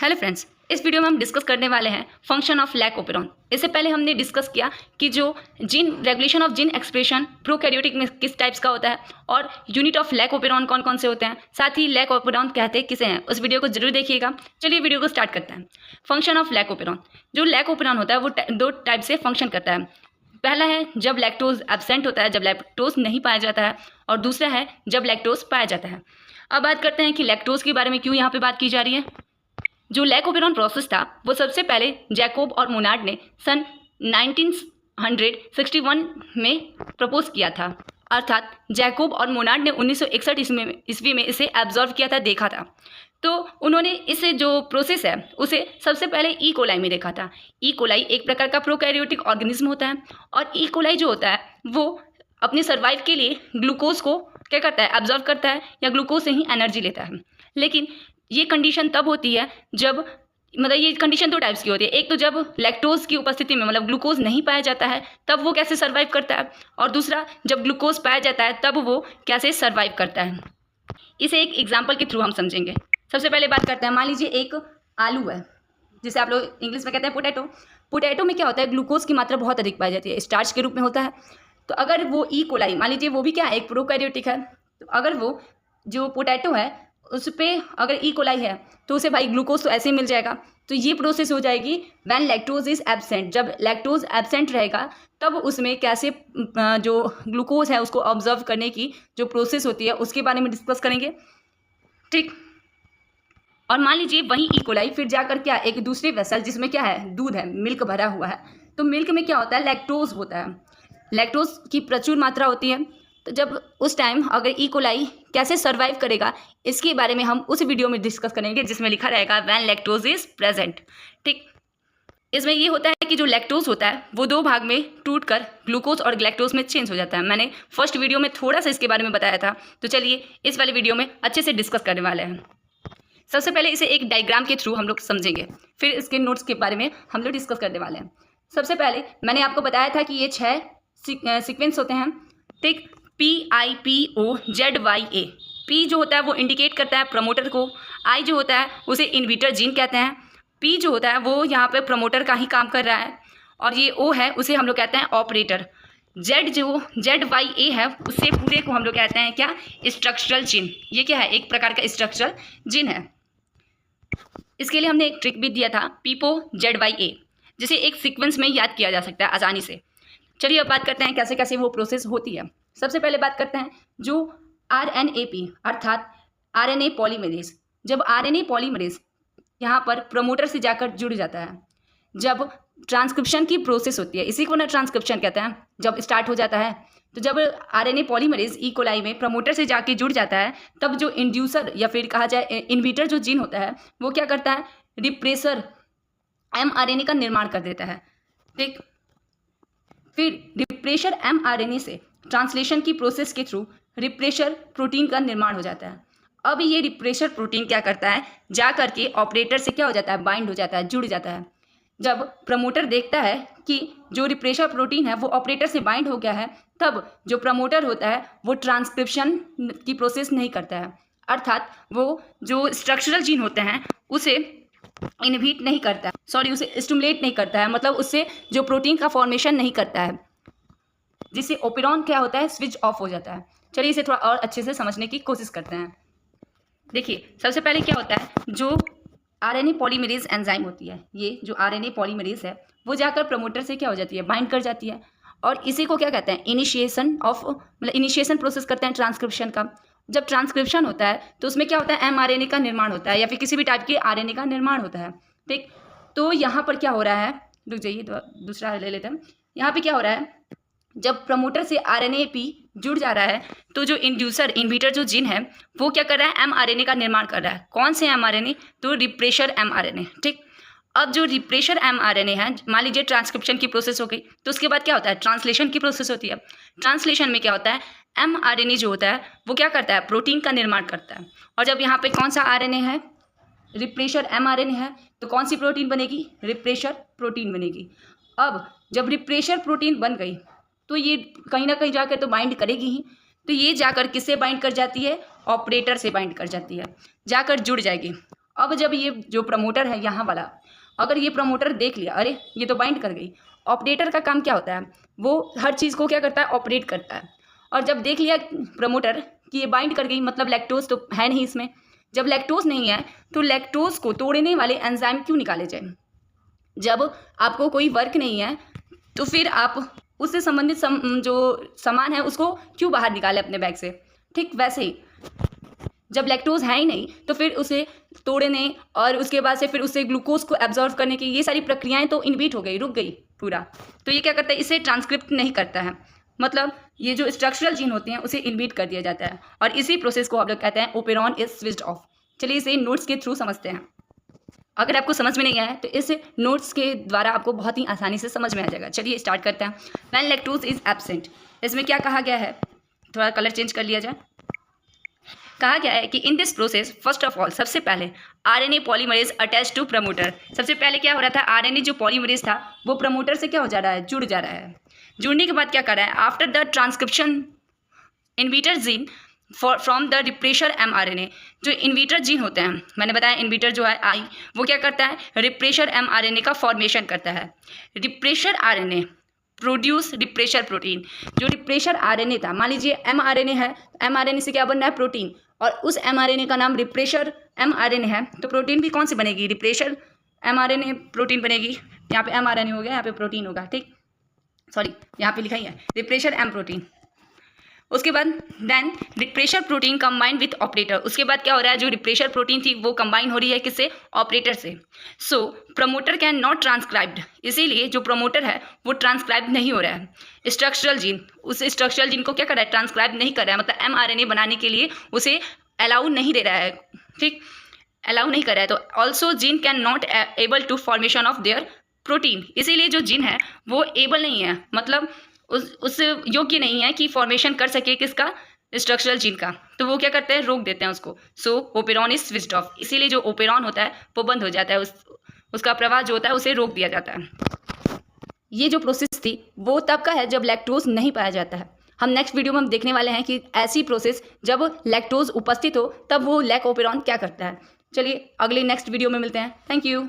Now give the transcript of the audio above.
Hello friends, इस video में हम डिस्कस करने वाले हैं फंक्शन ऑफ लैकोपेरॉन। इससे पहले हमने डिस्कस किया कि जो gene regulation of gene expression prokaryotic में किस टाइप्स का होता है और यूनिट ऑफ लैकोपेरॉन कौन कौन से होते हैं, साथ ही लैकोपेरॉन कहते किसे हैं। उस वीडियो को जरूर देखिएगा। चलिए वीडियो को स्टार्ट करते हैं। Function of lac operon. जो लैकोपेरॉन होता है वो दो टाइप से फंक्शन करता है। पहला है जब लैक्टोज एब्सेंट होता है, जब लैक्टोज नहीं पाया जाता है, और दूसरा है जब लैक्टोज पाया जाता है। अब बात करते हैं कि लैक्टोज के बारे में क्यों यहाँ पे बात की जा रही है। जो प्रोसेस था वो सबसे पहले जैकोब और मोनार्ड ने सन 1961 में प्रपोज किया था। अर्थात जैकोब और मोनार्ड ने 1961 ईस्वी में इसे एब्जॉर्व किया था, देखा था। तो उन्होंने इसे जो प्रोसेस है उसे सबसे पहले ई कोलाई में देखा था। ई कोलाई एक प्रकार का प्रोकैरियोटिक ऑर्गेनिज्म होता है और ई कोलाई जो होता है वो अपने सर्वाइव के लिए ग्लूकोज को क्या करता है, एब्जॉर्व करता है या ग्लूकोज से ही एनर्जी लेता है। लेकिन ये कंडीशन तब होती है जब ये कंडीशन दो टाइप्स की होती है। एक तो जब लैक्टोज की उपस्थिति में ग्लूकोज नहीं पाया जाता है तब वो कैसे सर्वाइव करता है, और दूसरा जब ग्लूकोज पाया जाता है तब वो कैसे सर्वाइव करता है। इसे एक एग्जाम्पल के थ्रू हम समझेंगे। सबसे पहले बात करते हैं, मान लीजिए एक आलू है जिसे आप लोग इंग्लिश में कहते हैं पोटैटो। पोटैटो में क्या होता है, ग्लूकोज की मात्रा बहुत अधिक पाई जाती है, स्टार्च के रूप में होता है। तो अगर वो ई कोलाई, मान लीजिए वो भी क्या है, एक प्रोकैरियोटिक है, तो अगर वो जो पोटैटो है उस पर अगर ई कोलाई है तो उसे भाई ग्लूकोज तो ऐसे ही मिल जाएगा। तो ये प्रोसेस हो जाएगी व्हेन लैक्टोज इज एब्सेंट। जब लैक्टोज एब्सेंट रहेगा तब उसमें कैसे जो ग्लूकोज है उसको ऑब्जर्व करने की जो प्रोसेस होती है उसके बारे में डिस्कस करेंगे, ठीक। और मान लीजिए वही ई कोलाई फिर जाकर क्या, एक दूसरे वेसल जिसमें क्या है, दूध है, मिल्क भरा हुआ है। तो मिल्क में क्या होता है, लैक्टोज होता है। लैक्टोज की प्रचुर मात्रा होती है। तो जब उस टाइम अगर ई कोलाई कैसे सर्वाइव करेगा इसके बारे में हम उस वीडियो में डिस्कस करेंगे जिसमें लिखा रहेगा व्हेन लैक्टोज इज प्रेजेंट, ठीक। इसमें ये होता है कि जो लैक्टोज होता है वो दो भाग में टूटकर ग्लूकोज और ग्लैक्टोज में चेंज हो जाता है। मैंने फर्स्ट वीडियो में थोड़ा सा इसके बारे में बताया था, तो चलिए इस वाले वीडियो में अच्छे से डिस्कस करने वाले हैं। सबसे पहले इसे एक डायग्राम के थ्रू हम लोग समझेंगे, फिर इसके नोट्स के बारे में हम लोग डिस्कस करने वाले हैं। सबसे पहले मैंने आपको बताया था कि ये 6 सीक्वेंस होते हैं, ठीक। PIPOZYA। P जो होता है वो इंडिकेट करता है प्रमोटर को, I जो होता है उसे इन्विटर जीन कहते हैं, P जो होता है वो यहाँ पे प्रमोटर का ही काम कर रहा है, और ये O है उसे हम लोग कहते हैं ऑपरेटर। ZYA है उससे पूरे को हम लोग कहते हैं क्या, स्ट्रक्चरल जीन। ये क्या है, एक प्रकार का स्ट्रक्चरल जीन है। इसके लिए हमने एक ट्रिक भी दिया था, PIPOZYA, जिसे एक सीक्वेंस में याद किया जा सकता है आसानी से। चलिए अब बात करते हैं कैसे कैसे वो प्रोसेस होती है। सबसे पहले बात करते हैं जो RNAP अर्थात RNA पॉलीमरेज। जब RNA पॉलीमरेज यहाँ पर प्रमोटर से जाकर जुड़ जाता है, जब ट्रांसक्रिप्शन की प्रोसेस होती है, इसी को ना ट्रांसक्रिप्शन कहते हैं, जब स्टार्ट हो जाता है, तो जब RNA पॉलीमरेज ई कोलाई में प्रमोटर से जाके जुड़ जाता है तब जो इंड्यूसर या फिर कहा जाए इन्विटर जो जीन होता है वो क्या करता है, रिप्रेसर mRNA का निर्माण कर देता है, ठीक। फिर रिप्रेशर mRNA से ट्रांसलेशन की प्रोसेस के थ्रू रिप्रेशर प्रोटीन का निर्माण हो जाता है। अब ये रिप्रेशर प्रोटीन क्या करता है, जा करके ऑपरेटर से क्या हो जाता है, बाइंड हो जाता है, जुड़ जाता है। जब प्रमोटर देखता है कि जो रिप्रेशर प्रोटीन है वो ऑपरेटर से बाइंड हो गया है, तब जो प्रमोटर होता है वो ट्रांसक्रिप्शन की प्रोसेस नहीं करता है, अर्थात वो जो स्ट्रक्चरल जीन होते हैं उसे इनहिबिट नहीं करता है, उसे स्टिमुलेट नहीं करता है, मतलब उससे जो प्रोटीन का फॉर्मेशन नहीं करता है, जिससे ओपेरॉन क्या होता है, स्विच ऑफ हो जाता है। चलिए इसे थोड़ा और अच्छे से समझने की कोशिश करते हैं। देखिए सबसे पहले क्या होता है, जो RNA पॉलीमरेज एंजाइम होती है, ये जो RNA पॉलीमरेज है वो जाकर प्रमोटर से क्या हो जाती है, बाइंड कर जाती है, और इसी को क्या कहते हैं, इनिशिएशन प्रोसेस करते हैं ट्रांसक्रिप्शन का। जब ट्रांसक्रिप्शन होता है तो उसमें क्या होता है, mRNA का निर्माण होता है या फिर किसी भी टाइप के RNA का निर्माण होता है, ठीक। तो यहाँ पर क्या हो रहा है, रुक जाइए दूसरा ले लेते हैं। यहाँ पे क्या हो रहा है, जब प्रमोटर से RNAP जुड़ जा रहा है तो जो इन्विटर जो जीन है वो क्या कर रहा है, mRNA का निर्माण कर रहा है। कौन से mRNA, तो रिप्रेशर mRNA, ठीक। अब जो रिप्रेशर mRNA है, मान लीजिए ट्रांसक्रिप्शन की प्रोसेस हो गई, तो उसके बाद क्या होता है, ट्रांसलेशन की प्रोसेस होती है। ट्रांसलेशन में क्या होता है, mRNA जो होता है वो क्या करता है, प्रोटीन का निर्माण करता है। और जब यहाँ पे कौन सा RNA है, रिप्रेशर mRNA है, तो कौन सी प्रोटीन बनेगी, रिप्रेशर प्रोटीन बनेगी। अब जब रिप्रेशर प्रोटीन बन गई तो ये कहीं ना कहीं जाकर तो बाइंड करेगी ही, तो ये जाकर किससे बाइंड कर जाती है, ऑपरेटर से बाइंड कर जाती है, जाकर जुड़ जाएगी। अब जब ये जो प्रमोटर है यहाँ वाला, अगर ये प्रमोटर देख लिया अरे ये तो बाइंड कर गई, ऑपरेटर का काम क्या होता है, वो हर चीज़ को क्या करता है, ऑपरेट करता है। और जब देख लिया प्रमोटर कि ये बाइंड कर गई, मतलब लैक्टोज तो है नहीं इसमें, जब लैक्टोज नहीं है तो लैक्टोज को तोड़ने वाले एंजाइम क्यों निकाले जाए। जब आपको कोई वर्क नहीं है तो फिर आप उससे संबंधित जो सामान है उसको क्यों बाहर निकाले अपने बैग से। ठीक वैसे ही जब लैक्टोज है ही नहीं तो फिर उसे तोड़ने और उसके बाद से फिर उससे ग्लूकोज को एब्जॉर्व करने की ये सारी प्रक्रियाएं तो इनहिबिट हो गई, रुक गई पूरा। तो ये क्या करता है, इसे ट्रांसक्रिप्ट नहीं करता है, मतलब ये जो स्ट्रक्चरल जीन होते हैं उसे इनहिबिट कर दिया जाता है। और इसी प्रोसेस को हम लोग कहते हैं ओपेरॉन इज स्विच्ड ऑफ। चलिए इसे नोट्स के थ्रू समझते हैं। अगर आपको समझ में नहीं आया तो इस नोट्स के द्वारा आपको बहुत ही आसानी से समझ में आ जाएगा। चलिए स्टार्ट करते हैं। व्हेन लैक्टोज इज एब्सेंट, इसमें क्या कहा गया है, थोड़ा कलर चेंज कर लिया जाए। कहा गया है कि in this process first of all, सबसे पहले RNA polymerase attach to promoter. सबसे पहले क्या हो रहा था, आरएनए जो पॉलीमरेज था वो प्रमोटर से क्या हो जा रहा है, जुड़ जा रहा है। जुड़ने के बाद क्या कर रहा है, after the transcription inhibitor gene from the repressor mRNA, जो इनविटर जीन होते हैं, मैंने बताया इनविटर जो है आई, वो क्या करता है, रिप्रेशर mRNA का फॉर्मेशन करता है। Refresher RNA produce refresher protein. जो रिप्रेशर RNA था, मान लीजिए mRNA है, mRNA से क्या बन रहा है, प्रोटीन, और उस mRNA का नाम रिप्रेशर mRNA है, तो प्रोटीन भी कौन सी बनेगी, रिप्रेशर mRNA प्रोटीन बनेगी। यहाँ पे mRNA हो गया, यहाँ पे प्रोटीन होगा, ठीक, सॉरी यहाँ पे लिखा ही है रिप्रेशर M प्रोटीन। उसके बाद then repressor protein combine with operator. उसके बाद क्या हो रहा है, जो रिप्रेशर प्रोटीन थी वो कंबाइन हो रही है किससे, ऑपरेटर से। सो प्रमोटर कैन नॉट ट्रांसक्राइब्ड, इसीलिए जो प्रमोटर है वो ट्रांसक्राइब नहीं हो रहा है। स्ट्रक्चरल जीन, उस स्ट्रक्चरल जीन को क्या कर रहा है, ट्रांसक्राइब नहीं कर रहा है, मतलब mRNA बनाने के लिए उसे अलाउ नहीं दे रहा है, ठीक, अलाउ नहीं कर रहा है। तो also gene can not able to formation of their protein, इसीलिए जो जीन है वो एबल नहीं है, मतलब उस योग्य नहीं है कि फॉर्मेशन कर सके किसका, स्ट्रक्चरल जीन का, तो वो क्या करते हैं, रोक देते हैं उसको। सो ओपेरॉन इज स्विच्ड ऑफ, इसीलिए जो ओपेरॉन होता है वो बंद हो जाता है, उसका प्रवाह जो होता है उसे रोक दिया जाता है। ये जो प्रोसेस थी वो तब का है जब लैक्टोज नहीं पाया जाता है। हम नेक्स्ट वीडियो में हम देखने वाले हैं कि ऐसी प्रोसेस जब लैक्टोज उपस्थित हो तब वो लैक ओपेरॉन क्या करता है। चलिए अगली नेक्स्ट वीडियो में मिलते हैं। Thank you.